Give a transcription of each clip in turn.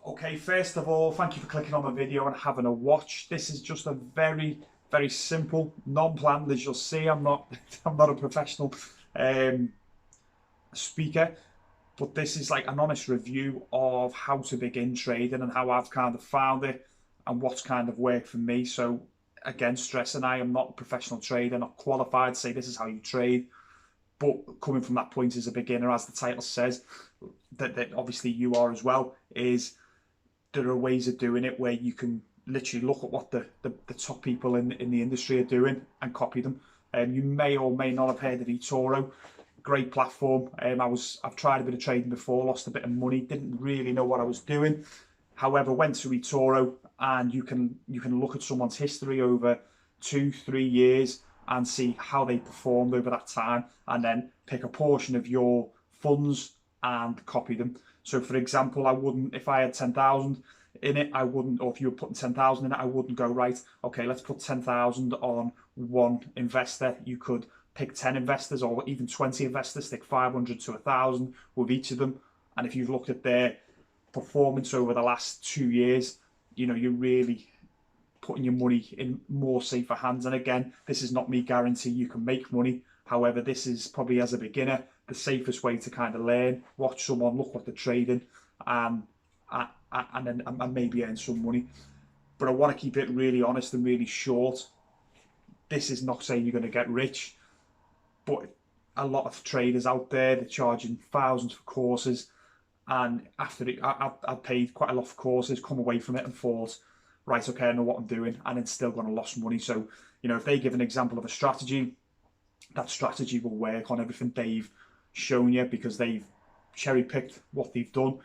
Okay, first of all, thank you for clicking on the video and having a watch. This is just a very simple, non-planned, as you'll see. I'm not I'm not a professional um, speaker, but this is like an honest review of how to begin trading and how I've kind of found it and what's kind of worked for me. So again, stressing I am not a professional trader, not qualified to say this is how you trade. But coming from that point as a beginner, as the title says, that obviously you are as well, is there are ways of doing it where you can literally look at what the top people in the industry are doing and copy them. You may or may not have heard of eToro. Great platform. I've tried a bit of trading before, lost a bit of money, didn't really know what I was doing. However, went to eToro and you can look at someone's history over 2-3 years and see how they performed over that time, and then pick a portion of your funds and copy them. So for example, I wouldn't, if I had 10,000 in it, I wouldn't, or if you were putting 10,000 in it, I wouldn't go, right, okay, let's put 10,000 on one investor. You could pick 10 investors or even 20 investors, stick 500 to 1,000 with each of them. And if you've looked at their performance over the last 2 years, you know, you're really putting your money in more safer hands. And again, this is not me guarantee you can make money. However, this is probably, as a beginner, the safest way to kind of learn, watch someone, look what they're trading, and maybe earn some money. But I want to keep it really honest and really short. This is not saying you're going to get rich, but a lot of traders out there, they're charging thousands for courses, and after it, I've paid quite a lot for courses, come away from it and thought, right, okay, I know what I'm doing, and it's still going to lose money. So, you know, if they give an example of a strategy, that strategy will work on everything they've shown you because they've cherry picked what they've done,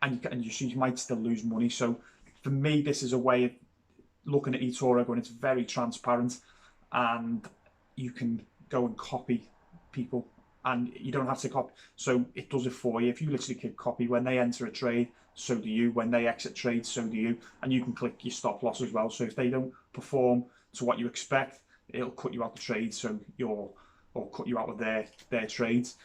and you might still lose money. So for me, this is a way of looking at eToro when it's very transparent, and you can go and copy people, and you don't have to copy. So it does it for you. If you literally click copy, when they enter a trade, so do you. When they exit trades, so do you. And you can click your stop loss as well. So if they don't perform to what you expect, it'll cut you out the trade, so or cut you out of their trades.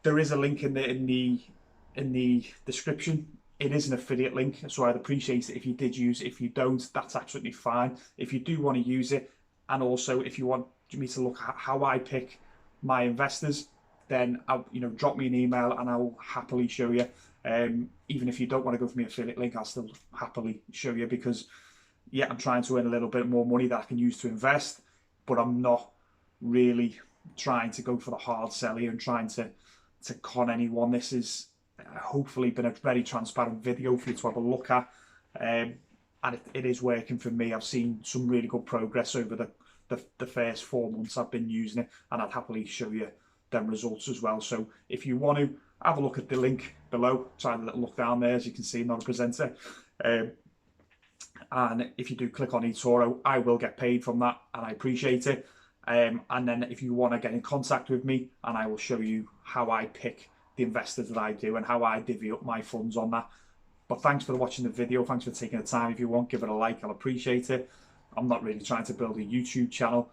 There is a link in the description. It is an affiliate link, so I'd appreciate it if you did use it. If you don't, that's absolutely fine. If you do want to use it, and also if you want me to look at how I pick my investors, then drop me an email and I'll happily show you. Even if you don't want to go for my affiliate link, I'll still happily show you, because yeah, I'm trying to earn a little bit more money that I can use to invest, but I'm not really trying to go for the hard sell here and trying to con anyone. This is hopefully been a very transparent video for you to have a look at, and it is working for me. I've seen some really good progress over the first 4 months I've been using it, and I'd happily show you them results as well. So if you want to have a look at the link below, try a little look down there. As you can see, I'm not a presenter, and if you do click on eToro, I will get paid from that, and I appreciate it. And then if you want to get in contact with me, and I will show you how I pick the investors that I do and how I divvy up my funds on that. But thanks for watching the video. Thanks for taking the time. If you want, give it a like. I'll appreciate it. I'm not really trying to build a YouTube channel,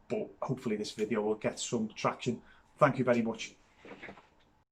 but hopefully this video will get some traction. Thank you very much.